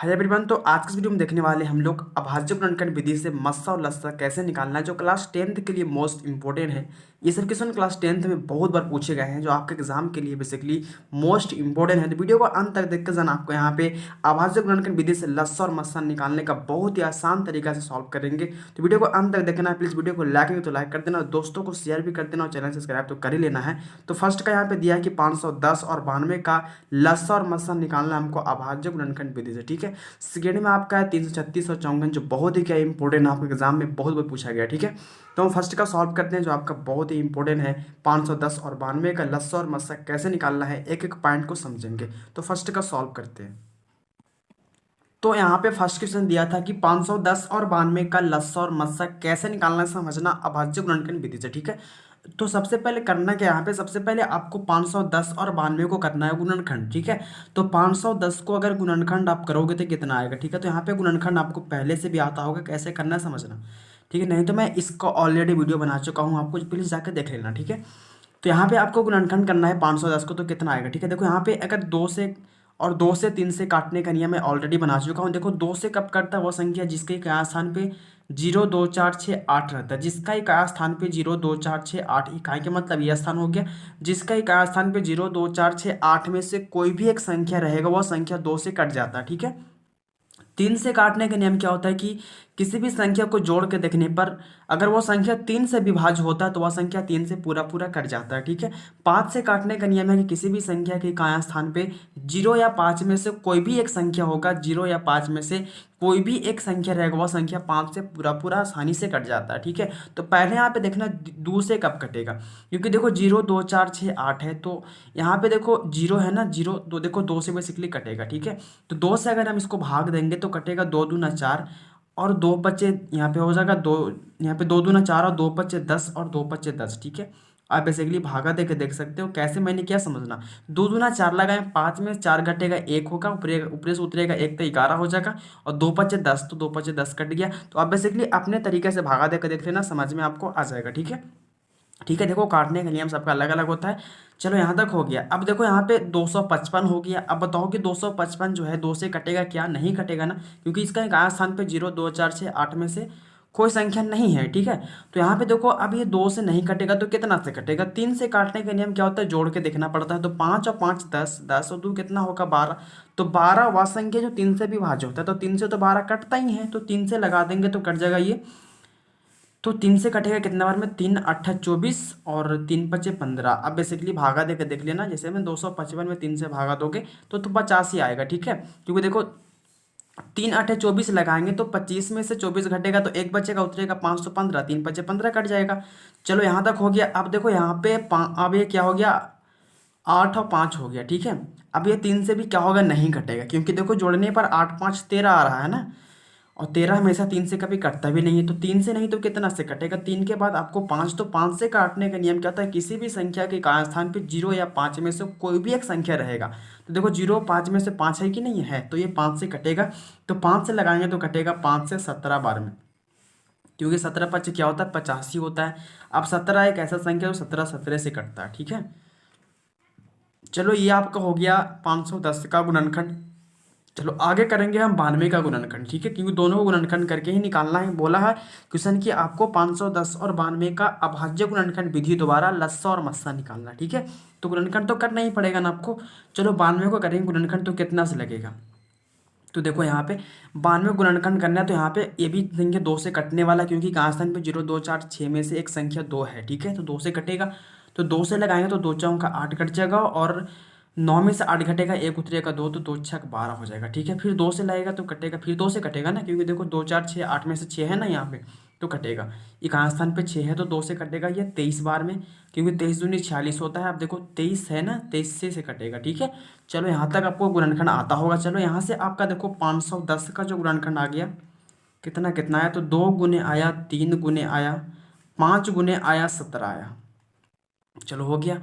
Hi everyone. तो आज की वीडियो में देखने वाले हम लोग अभाज्य गुणनखंड विधि से मस्सा और लस्सा कैसे निकालना है, जो क्लास 10th के लिए मोस्ट इंपॉर्टेंट है। ये सब क्वेश्चन क्लास 10th में बहुत बार पूछे गए हैं, जो आपके एग्जाम के लिए बेसिकली मोस्ट इंपॉर्टेंट है। तो वीडियो को अंत तक देखकर जाना, आपको यहाँ पे अभाज्य गुणनखंड विधि से लस्सा और मस्सा निकालने का बहुत ही आसान तरीका से सॉल्व करेंगे। तो वीडियो को अंत तक देखना है। प्लीज़ वीडियो को लाइक नहीं तो लाइक कर देना, और दोस्तों को शेयर भी कर देना, और चैनल सब्सक्राइब तो कर ही लेना है। तो फर्स्ट का यहाँ पे दिया है कि 510 और 92 का लस्सा और मस्सा निकालना है हमको अभाज्य गुणनखंड विधि से। ठीक है। सेकेंड में आपका है 336 और 54, जो बहुत ही क्या इंपॉर्टेंट है, आपके एग्जाम में बहुत बार पूछा गया। ठीक है। तो हम फर्स्ट का सॉल्व करते हैं, जो आपका बहुत ही इंपॉर्टेंट है। 510 और 92 का लस्सा और मस्सा कैसे निकालना है, एक एक पॉइंट को समझेंगे। तो फर्स्ट का सॉल्व करते हैं। तो यहाँ पे फर्स्ट क्वेश्चन दिया था कि 510 और 92 का लस्सा और मस्सा कैसे निकालना है, समझना अभाज्य गुणनखंड विधि से। ठीक है। तो सबसे पहले करना क्या, यहाँ पे सबसे पहले आपको 510 और 92 को करना है गुणनखंड। ठीक है। तो 510 को अगर गुणनखंड आप करोगे तो कितना आएगा। ठीक है। तो यहाँ पे गुणनखंड आपको पहले से भी आता होगा, कैसे करना है समझना। ठीक है। नहीं तो मैं इसका ऑलरेडी वीडियो बना चुका हूँ, आपको प्लीज़ जाकर देख लेना। ठीक है। तो यहाँ पे आपको गुणनखंड करना है 510 को, तो कितना आएगा। ठीक है। देखो यहाँ पे अगर 2 से 3 से काटने का नियम मैं ऑलरेडी बना चुका हूँ। देखो 2 से कब कटता है, वो संख्या जिसके इकाई स्थान पे 0 2 4 6 8 रहता है। जिसका इकाई स्थान पे 0 2 4 6 8, इकाई के मतलब यह स्थान हो गया। जिसका इकाई स्थान पे 0 2 4 6 8 में से कोई भी एक संख्या रहेगा, वह संख्या 2 से कट जाता है। ठीक है। 3 से काटने का नियम क्या होता है कि किसी भी संख्या को जोड़ के देखने पर अगर वो संख्या 3 से विभाज्य होता है तो वह संख्या 3 से पूरा पूरा कट जाता है। ठीक है। 5 से काटने का नियम है कि किसी भी संख्या के इकाई स्थान पे 0 या 5 में से कोई भी एक संख्या होगा, 0 या 5 में से कोई भी एक संख्या रहेगा, वह संख्या 5 से पूरा पूरा आसानी से कट जाता है। ठीक है। तो पहले यहाँ पे देखना 2 से कब कटेगा, क्योंकि देखो 0 2 4 6 8 है, तो यहाँ पे देखो 0 है ना, 0 तो देखो 2 से बेसिकली कटेगा। ठीक है। तो 2 से अगर हम इसको भाग देंगे तो कटेगा 2 दूना 4, और 2 बचे यहाँ पे हो जाएगा 2, यहाँ पे 2 दूना 4 और 2 बचे 10 और 2 बचे 10। ठीक है। आप बेसिकली भागा दे के देख सकते हो कैसे, मैंने क्या समझना। 2 दूना 4 लगाए, 5 में 4 घटेगा 1 होगा, ऊपर से उतरेगा 1 तो 11 हो जाएगा, और 2 बचे 10 तो 2 बचे 10 कट गया। तो आप बेसिकली अपने तरीके से भागा दे के देख लेना, समझ में आपको आ जाएगा। ठीक है। ठीक है। देखो काटने का नियम सबका अलग अलग होता है। चलो यहाँ तक हो गया। अब देखो यहाँ पे 255 हो गया। अब बताओ कि 255 जो है 2 से कटेगा क्या, नहीं कटेगा ना, क्योंकि इसका एक स्थान पे 0 2 4 6 8 में से कोई संख्या नहीं है। ठीक है। तो यहाँ पे देखो अब ये 2 से नहीं कटेगा तो कितना से कटेगा। 3 से काटने का नियम क्या होता है, जोड़ के देखना पड़ता है। तो 5 और 5 10, 10 और 2 कितना होगा 12। तो 12 वह संख्या जो 3 से भी भाज्य होता है, तो 3 से तो 12 कटता ही है, तो 3 से लगा देंगे तो कट जाएगा ये। तो 3 से कटेगा कितना बार में, 3 8 24 और 3 5 15। अब बेसिकली भागा देकर देख लेना, जैसे में 255 में 3 से भागा दोगे तो 50 ही आएगा। ठीक है। क्योंकि देखो 3 8 24 लगाएंगे तो 25 में से 24 घटेगा तो एक बचेगा, उतरेगा 515, 3 5 15 कट जाएगा। चलो यहाँ तक हो गया। अब देखो यहाँ पे अब ये क्या हो गया, 8 और 5 हो गया। ठीक है। अब ये 3 से भी क्या होगा, नहीं घटेगा, क्योंकि देखो जोड़ने पर 8 5 13 आ रहा है ना, और 13 हमेशा 3 से कभी कटता भी नहीं है। तो 3 से नहीं तो कितना से कटेगा, 3 के बाद आपको 5। तो 5 से काटने का नियम क्या होता है, किसी भी संख्या के इकाई स्थान पे 0 या 5 में से कोई भी एक संख्या रहेगा। तो देखो 0 5 में से 5 है कि नहीं है, तो ये 5 से कटेगा। तो 5 से लगाएंगे तो कटेगा 5 से 17 बार में, क्योंकि 17 5 क्या होता है 85 होता है। अब 17 एक ऐसा संख्या जो 17 17 से कटता है। ठीक है। चलो ये आपका हो गया 510 का गुणनखंड। चलो आगे करेंगे हम 92 का गुणनखंड। ठीक है। क्योंकि दोनों को गुणनखंड करके ही निकालना है। बोला है क्वेश्चन कि आपको 510 और 92 का अभाज्य गुणनखंड विधि द्वारा लस्सा और मस्सा निकालना। ठीक है। तो गुणनखंड तो करना ही पड़ेगा ना आपको। चलो 92 को करेंगे गुणनखंड, तो कितना से लगेगा। तो देखो यहाँ पे 92 गुणनखंड करना है, तो यहाँ पे ये भी संख्या 2 से कटने वाला, क्योंकि कहाँ स्थान पे 0 2 4 6 में से एक संख्या 2 है। ठीक है। तो 2 से कटेगा, तो 2 से लगाएंगे तो 2 चौका 8 कट जाएगा, और 9 में से 8 घटेगा, एक उतरेगा 2, तो 2 छक 12 हो जाएगा। ठीक है। फिर 2 से लगेगा तो कटेगा, फिर 2 से कटेगा ना, क्योंकि देखो 2 4 6 8 में से 6 है ना यहाँ पे, तो कटेगा। इकाई स्थान पे 6 है तो 2 से कटेगा ये 23 बार में, क्योंकि 23 दूनी 46 होता है। अब देखो 23 है ना, 23 से कटेगा। ठीक है। चलो यहाँ तक आपको गुणनखंड आता होगा। चलो यहाँ से आपका देखो 510 का जो गुणनखंड आ गया, कितना कितना आया, तो 2 गुने आया, 3 गुने आया, 5 गुने आया, 17 आया। चलो हो गया।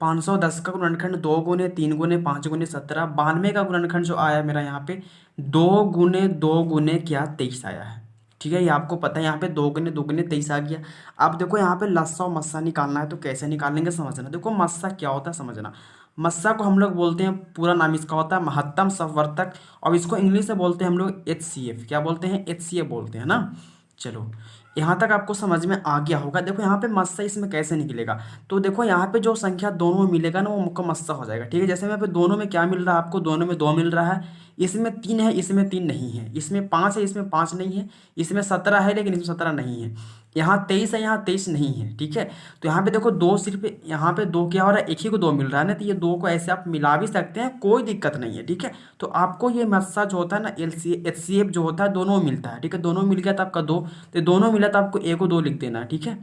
510 का गुणनखंड 2 गुने 3 गुने 5 गुने 17। 92 का गुणनखंड जो आया मेरा यहाँ पे 2 गुने 2 गुने क्या 23 आया है। ठीक है। ये आपको पता है, यहाँ पे 2 गुने 2 गुने 23 आ गया। अब देखो यहाँ पे लस्सा और मस्सा निकालना है, तो कैसे निकालेंगे समझना। देखो मस्सा क्या होता है समझना। मस्सा को हम लोग बोलते हैं, पूरा नाम इसका होता है महत्तम अपवर्तक, और इसको इंग्लिश में बोलते हैं हम लोग HCF। क्या बोलते हैं? HCF बोलते हैं ना। चलो यहाँ तक आपको समझ में आ गया होगा। देखो यहाँ पे मस्सा इसमें कैसे निकलेगा, तो देखो यहाँ पे जो संख्या दोनों में मिलेगा ना वो मुक्का मस्सा हो जाएगा। ठीक है, जैसे यहाँ पे दोनों में क्या मिल रहा है आपको, दोनों में 2 मिल रहा है, इसमें 3 है, इसमें 3 नहीं है, इसमें 5 है, इसमें 5 नहीं है, इसमें 17 है लेकिन इसमें 17 नहीं है, यहाँ 23 है, यहाँ 23 नहीं है। ठीक है, तो यहाँ पे देखो 2 सिर्फ, यहाँ पे 2 क्या हो रहा है, एक ही को 2 मिल रहा है ना, तो ये 2 को ऐसे आप मिला भी सकते हैं, कोई दिक्कत नहीं है। ठीक है, तो आपको ये मस्सा जो होता है ना HCF जो होता है दोनों मिलता है। ठीक है, दोनों मिल गया तो आपका 2, तो दोनों मिला तो आपको ए को 2 लिख देना है। ठीक है,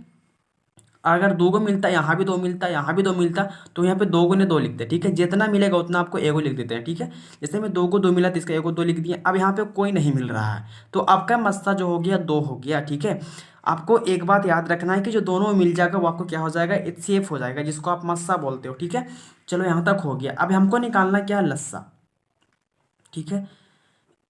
अगर 2 को मिलता है, यहाँ भी 2 मिलता है, यहाँ भी 2 मिलता, तो यहाँ पे 2 गुने 2 लिखते हैं। ठीक है, जितना मिलेगा उतना आपको एगो लिख देते हैं। ठीक है, जैसे में 2 को 2 मिला तो इसका एगो 2 लिख दिए। अब यहाँ पे कोई नहीं मिल रहा है, तो आपका मस्सा जो हो गया 2 हो गया। ठीक है, आपको एक बात याद रखना है कि जो दोनों मिल जाएगा वो आपको क्या हो जाएगा, HCF हो जाएगा, जिसको आप मस्सा बोलते हो। ठीक है, चलो यहाँ तक हो गया। अब हमको निकालना क्या है, लस्सा। ठीक है,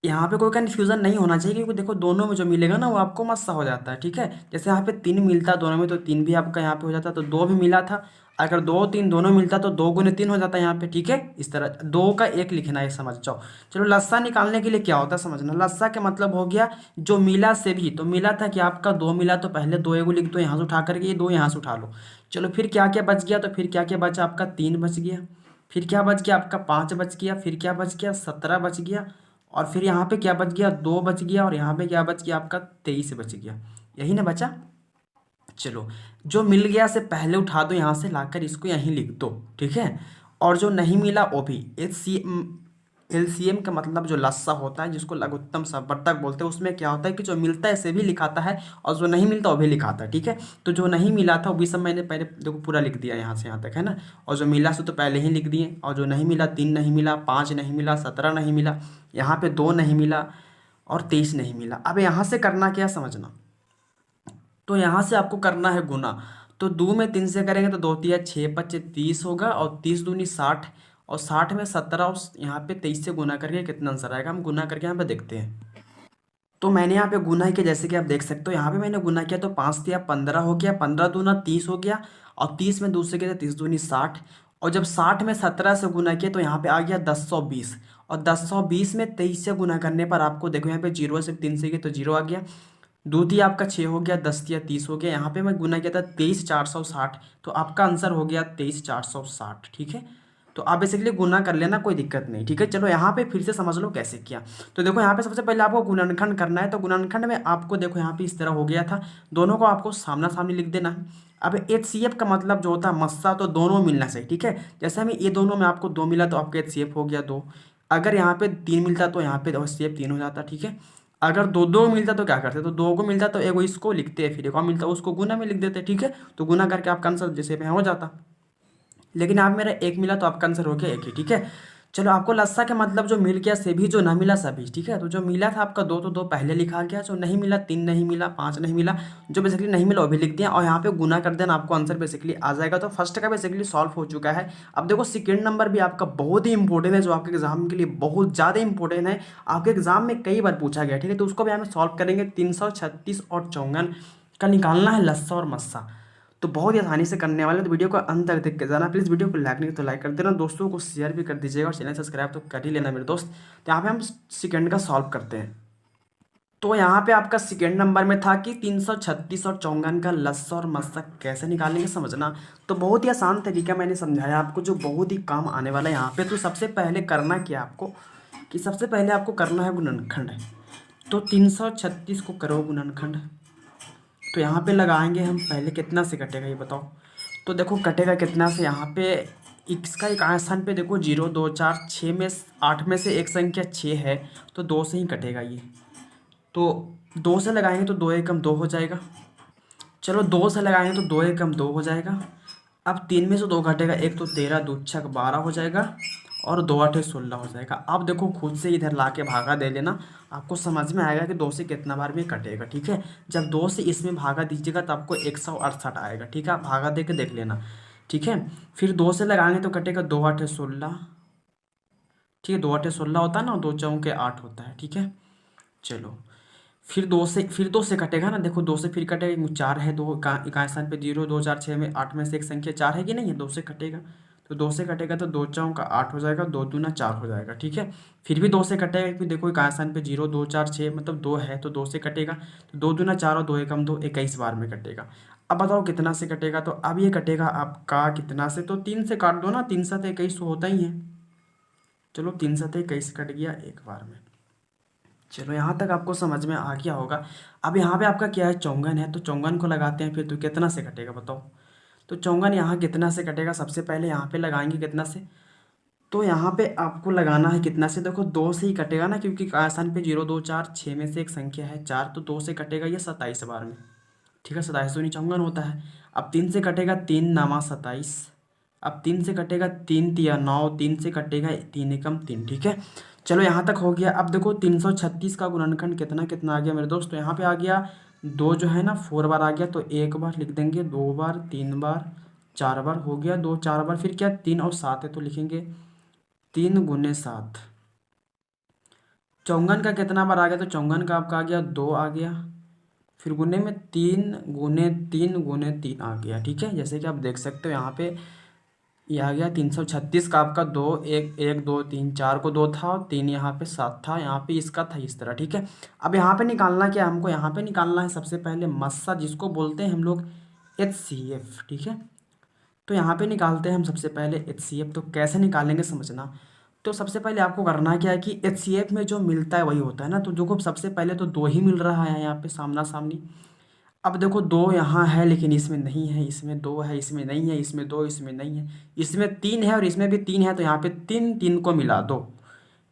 यहाँ पे कोई कन्फ्यूज़न नहीं होना चाहिए, क्योंकि देखो दोनों में जो मिलेगा ना वो आपको मस्सा हो जाता है। ठीक है, जैसे यहाँ पे 3 मिलता है दोनों में, तो 3 भी आपका यहाँ पे हो जाता है, तो 2 भी मिला था। अगर 2 3 दोनों मिलता तो 2 गुने 3 हो जाता है यहाँ पे। ठीक है, इस तरह 2 का 1 लिखना है, समझ जाओ। चलो लस्सा निकालने के लिए क्या होता है समझना। लस्सा के मतलब हो गया जो मिला से भी, तो मिला था कि आपका 2 मिला तो पहले 2 एगो लिख दो यहाँ से उठा करके, ये 2 यहाँ से उठा लो। चलो फिर क्या क्या बच गया, तो फिर क्या क्या बचा आपका, 3 बच गया, फिर क्या बच गया आपका, 5 बच गया, फिर क्या बच गया, 17 बच गया, और फिर यहाँ पे क्या बच गया, 2 बच गया, और यहाँ पे क्या बच गया आपका, 23 बच गया। यही ना बचा। चलो जो मिल गया से पहले उठा दो यहाँ से लाकर, इसको यहीं लिख दो। ठीक है, और जो नहीं मिला वो भी LCM का मतलब जो लस्सा होता है, जिसको लघुत्तम अपवर्तक बोलते हैं, उसमें क्या होता है कि जो मिलता है से भी लिखाता है, और जो नहीं मिलता वो भी लिखाता है। ठीक है, तो जो नहीं मिला था वो भी सब मैंने पहले देखो पूरा लिख दिया यहाँ से यहाँ तक, है ना। और जो मिला सो तो पहले ही लिख दिए, और जो नहीं मिला, 3 नहीं मिला, 5 नहीं मिला, 17 नहीं मिला, यहाँ पे 2 नहीं मिला, और 23 नहीं मिला। अब यहाँ से करना क्या समझना, तो यहाँ से आपको करना है गुना। तो 2 में 3 से करेंगे तो 2 तिया 6 पच्चे 30 होगा, और 30 दूनी 60, और 60 में 17, और यहाँ पे 23 से गुना करके कितना आंसर आएगा, हम गुना करके यहाँ पे देखते हैं। तो मैंने यहाँ पे गुना किया, जैसे कि आप देख सकते हो यहाँ पे मैंने गुना किया, तो 5 तिया 15 हो गया, 15 दूना 30 हो गया, और 30 में 2 से किया तो 30 दूनी 60, और जब 60 में 17 से गुना किया तो यहाँ पे आ गया 1020, और 1020 में 23 से गुना करने पर आपको देखो यहाँ पे 0 से 3 से किया तो 0 आ गया, 2 तिया आपका 6 हो गया, 10 तिया 30 हो गया, यहाँ पे मैं गुना किया था 23,460, तो आपका आंसर हो गया 23,460। ठीक है, तो आप बेसिकली गुना कर लेना, कोई दिक्कत नहीं। ठीक है, चलो यहाँ पे फिर से समझ लो कैसे किया। तो देखो यहाँ पे सबसे पहले आपको गुणनखंड करना है, तो गुणनखंड में आपको देखो यहाँ पे इस तरह हो गया था, दोनों को आपको सामना सामने लिख देना है। अब HCF का मतलब जो होता है मस्सा, तो दोनों मिलना चाहिए। ठीक है, जैसे हमें ये दोनों में आपको 2 मिला तो आपका HCF हो गया 2, अगर यहाँ पे 3 मिलता तो यहाँ पे HCF 3 हो जाता। ठीक है, अगर 2 मिलता तो क्या करते, तो 2 को मिलता तो एगो इसको लिखते हैं, फिर एक और मिलता उसको गुना में लिख देते। ठीक है, तो गुना करके आपका आंसर जैसे में हो जाता, लेकिन आप मेरा 1 मिला तो आपका आंसर हो गया 1 ही। ठीक है, चलो आपको लस्सा के मतलब जो मिल गया से भी, जो ना मिला सभी। ठीक है, तो जो मिला था आपका 2 तो 2 पहले लिखा गया, जो नहीं मिला 3 नहीं मिला, 5 नहीं मिला, जो बेसिकली नहीं मिला वो भी लिख दिया, और यहाँ पे गुना कर देना, आपको आंसर बेसिकली आ जाएगा। तो फर्स्ट का बेसिकली सॉल्व हो चुका है। अब देखो सेकेंड नंबर भी आपका बहुत ही इंपॉर्टेंट है, जो आपके एग्जाम के लिए बहुत ज़्यादा इंपॉर्टेंट है, आपके एग्जाम में कई बार पूछा गया। ठीक है, तो उसको भी हमें सॉल्व करेंगे। 336 और 54 का निकालना है लस्सा और मस्सा, तो बहुत ही आसानी से करने वाले। तो वीडियो को अंत तक देख के जाना, प्लीज़ वीडियो को लाइक नहीं तो लाइक कर देना, दोस्तों को शेयर भी कर दीजिएगा, और चैनल सब्सक्राइब तो कर ही लेना मेरे दोस्त। तो यहाँ पे हम सेकंड का सॉल्व करते हैं। तो यहाँ पे आपका सेकंड नंबर में था कि 336 और 54 का लस्सा और मस्सा कैसे निकालेंगे समझना। तो बहुत ही आसान तरीका मैंने समझाया आपको, जो बहुत ही काम आने वाला है यहाँ पे। तो सबसे पहले करना क्या आपको, कि सबसे पहले आपको करना है गुणनखंड। तो 336 को करो गुणनखंड, तो यहाँ पे लगाएंगे हम पहले, कितना से कटेगा ये बताओ। तो देखो कटेगा कितना से, यहाँ पे इसका एक स्थान पे देखो 0 2 4 6 में 8 में से एक संख्या 6 है, तो 2 से ही कटेगा ये। तो 2 से लगाएंगे तो 2 एकम 2 हो जाएगा। चलो 2 से लगाएंगे तो 2 एकम 2 हो जाएगा। अब 3 में से 2 घटेगा, एक तो 13 2 छक 12 हो जाएगा, और 2 8 16 हो जाएगा। अब देखो खुद से इधर ला के भागा दे लेना, आपको समझ में आएगा कि 2 से कितना बार में कटेगा। ठीक है, जब 2 से इसमें भागा दीजिएगा तो आपको 168 आएगा। ठीक है, आप भागा दे के देख लेना। ठीक है, फिर 2 से लगाएंगे तो कटेगा 2 8 16। ठीक है, 2 8 16 होता है ना, 2 चौके 8 होता है। ठीक है, चलो फिर 2 से कटेगा ना, देखो 2 से फिर कटेगा, 4 है, 2 इकाई स्थान पे 0 2 4 6 में 8 में से एक संख्या 4 है कि नहीं है, 2 से कटेगा। तो 2 से कटेगा तो 2 चौका 8 हो जाएगा, 2 दूना 4 हो जाएगा, ठीक है। फिर भी 2 से कटेगा क्योंकि देखो एक आसान पे 0 2 4 6 मतलब 2 है तो 2 से कटेगा, तो 2 दूना 4 और 2 एकम 2, 21 बार में कटेगा। अब बताओ कितना से कटेगा, तो अब ये कटेगा आपका कितना से, तो 3 से काट दो ना, 3 7 21 तो होता ही है। चलो 3 7 21 कट गया एक बार में। चलो यहाँ तक आपको समझ में आ गया होगा। अब यहाँ पे आपका क्या है, चौंगन है, तो चौंगन को लगाते हैं फिर, तो कितना से कटेगा बताओ। तो चौंगन यहाँ कितना से कटेगा, सबसे पहले यहाँ पे लगाएंगे कितना से, तो यहाँ पे आपको लगाना है कितना से, देखो 2 से ही कटेगा ना, क्योंकि आसान पे 0 2 4 6 में से एक संख्या है 4, तो 2 से कटेगा ये 27 बार में, ठीक है। 27 दूनी चौंगन होता है। अब 3 से कटेगा 3 नामा 27, अब 3 से कटेगा 3 तिया 9, 3 से कटेगा 3 एकम 3, ठीक है। चलो यहाँ तक हो गया। अब देखो 336 का गुणनखंड कितना कितना आ गया मेरे दोस्त, तो यहाँ पे आ गया 2 जो है ना 4 बार आ गया, तो 1 बार लिख देंगे, 2 बार 3 बार 4 बार हो गया, 2 4 बार, फिर क्या 3 और 7 है तो लिखेंगे 3 गुने 7। चौंगन का कितना बार आ गया, तो चौंगन का आपका आ गया 2 आ गया, फिर गुने में 3 गुने 3 आ गया, ठीक है। जैसे कि आप देख सकते हो यहाँ पे ये आ गया 336 का आपका 2 1 1 2 3 4 को 2 था और 3 यहाँ पे 7 था, यहाँ पे इसका था इस तरह, ठीक है। अब यहाँ पे निकालना क्या है हमको, यहाँ पे निकालना है सबसे पहले मस्सा, जिसको बोलते हैं हम लोग HCF, ठीक है। तो यहाँ पे निकालते हैं हम सबसे पहले HCF। तो कैसे निकालेंगे समझना। तो सबसे पहले आपको करना क्या है कि HCF में जो मिलता है वही होता है ना, तो देखो सबसे पहले तो 2 ही मिल रहा है यहाँ पे सामना सामनी। अब देखो 2 यहाँ है लेकिन इसमें नहीं है, इसमें 2 है इसमें नहीं है, इसमें 2 इसमें नहीं है, इसमें 3 है और इसमें भी 3 है, तो यहाँ पे 3 3 को मिला दो,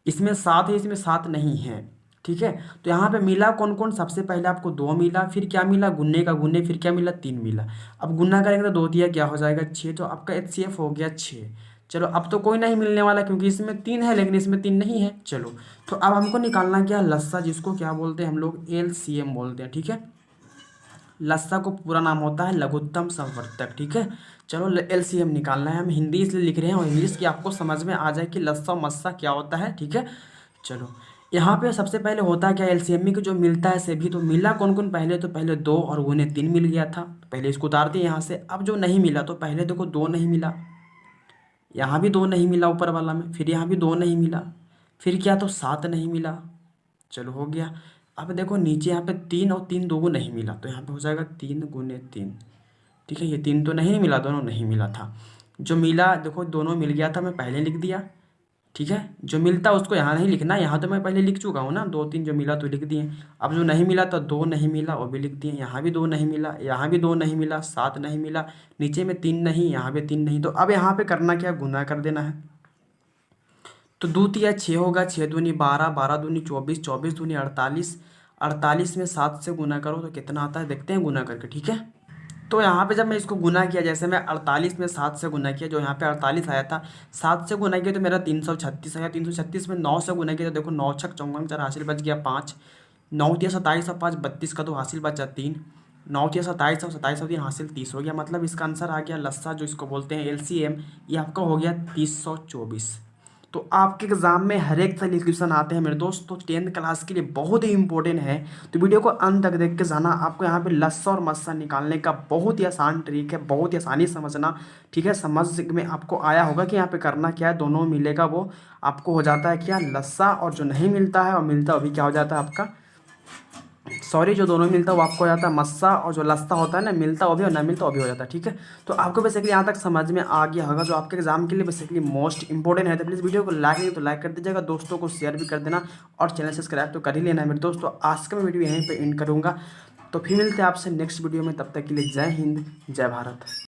इसमें 7 है इसमें 7 नहीं है, ठीक है। तो यहाँ पे मिला कौन कौन, सबसे पहले आपको 2 मिला, फिर क्या मिला गुन्ने का गुन्ने, फिर क्या मिला 3 मिला। अब गुन्ना करेंगे तो 2 दिया क्या हो जाएगा 6, तो आपका HCF हो गया 6। चलो अब तो कोई नहीं मिलने वाला क्योंकि इसमें 3 है लेकिन इसमें 3 नहीं है। चलो तो अब हमको निकालना क्या, लस्सा, जिसको क्या बोलते हैं हम लोग LCM बोलते हैं, ठीक है। लस्सा को पूरा नाम होता है लघुत्तम संवर्धक, ठीक है। चलो LCM निकालना है, हम हिंदी इसलिए लिख रहे हैं और इंग्लिश की आपको समझ में आ जाए कि लस्सा मस्सा क्या होता है, ठीक है। चलो यहाँ पे सबसे पहले होता है क्या, LCM में जो मिलता है सभी, तो मिला कौन कौन पहले, तो पहले 2 और गुने 3 मिल गया था, पहले इसको उतार दिए यहाँ से। अब जो नहीं मिला, तो पहले देखो 2 नहीं मिला, यहाँ भी 2 नहीं मिला ऊपर वाला में, फिर यहाँ भी 2 नहीं मिला, फिर क्या तो 7 नहीं मिला, चलो हो गया। अब देखो नीचे यहाँ पे 3 और 3 दो को नहीं मिला, तो यहाँ पे हो जाएगा 3 गुने 3, ठीक है। ये 3 तो नहीं मिला, दोनों नहीं मिला था। जो मिला देखो दोनों मिल गया था, मैं पहले लिख दिया, ठीक है। जो मिलता उसको यहाँ नहीं लिखना, यहाँ तो मैं पहले लिख चुका हूँ ना, 2 3 जो मिला तो लिख दिए। अब जो नहीं मिला तो 2 नहीं मिला वो भी लिख दिए, यहाँ भी 2 नहीं मिला, यहाँ भी 2 नहीं मिला, 7 नहीं मिला, नीचे में 3 नहीं, यहाँ पे 3 नहीं। तो अब यहाँ पे करना क्या, गुना कर देना है। तो 2 तिया 6 होगा, 6 दूनी 12, 12 दूनी 24, 24 दूनी 48, 48 में 7 से गुना करो तो कितना आता है, देखते हैं गुना करके, ठीक है। तो यहाँ पे जब मैं इसको गुना किया, जैसे मैं 48 में 7 से गुना किया, जो यहाँ पे 48 आया था 7 से गुना किया तो मेरा 336 आया, 336 में 9 से गुना किया तो देखो 9 छक 54, 4 हासिल बच गया 5, 9 तिया 27 और 5 32 का तो हासिल बचा 3, 9 तिया 27 और 27 और 3 हासिल 30 हो गया। मतलब इसका आंसर आ गया लस्सा, जो इसको बोलते हैं LCM, ये आपका हो गया 3024। तो आपके एग्जाम में हर एक साल क्वेश्चन आते हैं मेरे दोस्त, तो 10th क्लास के लिए बहुत ही इंपॉर्टेंट है। तो वीडियो को अंत तक देख के जाना, आपको यहाँ पे लस्सा और मस्सा निकालने का बहुत ही आसान ट्रिक है, बहुत ही आसानी से समझना, ठीक है। समझ में आपको आया होगा कि यहाँ पे करना क्या है, दोनों मिलेगा वो आपको हो जाता है क्या लस्सा, और जो नहीं मिलता है और मिलता है वो भी क्या हो जाता है आपका, सॉरी, जो दोनों मिलता है वो आपको हो जाता है मस्सा, और जो लस्सा होता है ना मिलता वो भी और ना मिलता वो भी हो जाता है, ठीक है। तो आपको बेसिकली यहाँ तक समझ में आ गया होगा, जो आपके एग्जाम के लिए बेसिकली मोस्ट इंपॉर्टेंट है। तो प्लीज़ वीडियो को लाइक नहीं तो लाइक कर दीजिएगा, दोस्तों को शेयर भी कर देना और चैनल सब्सक्राइब तो कर ही लेना है मेरे दोस्तों। आज का मैं वीडियो यहीं पर एंड करूँगा, तो फिर मिलते हैं आपसे नेक्स्ट वीडियो में, तब तक के लिए जय हिंद जय भारत।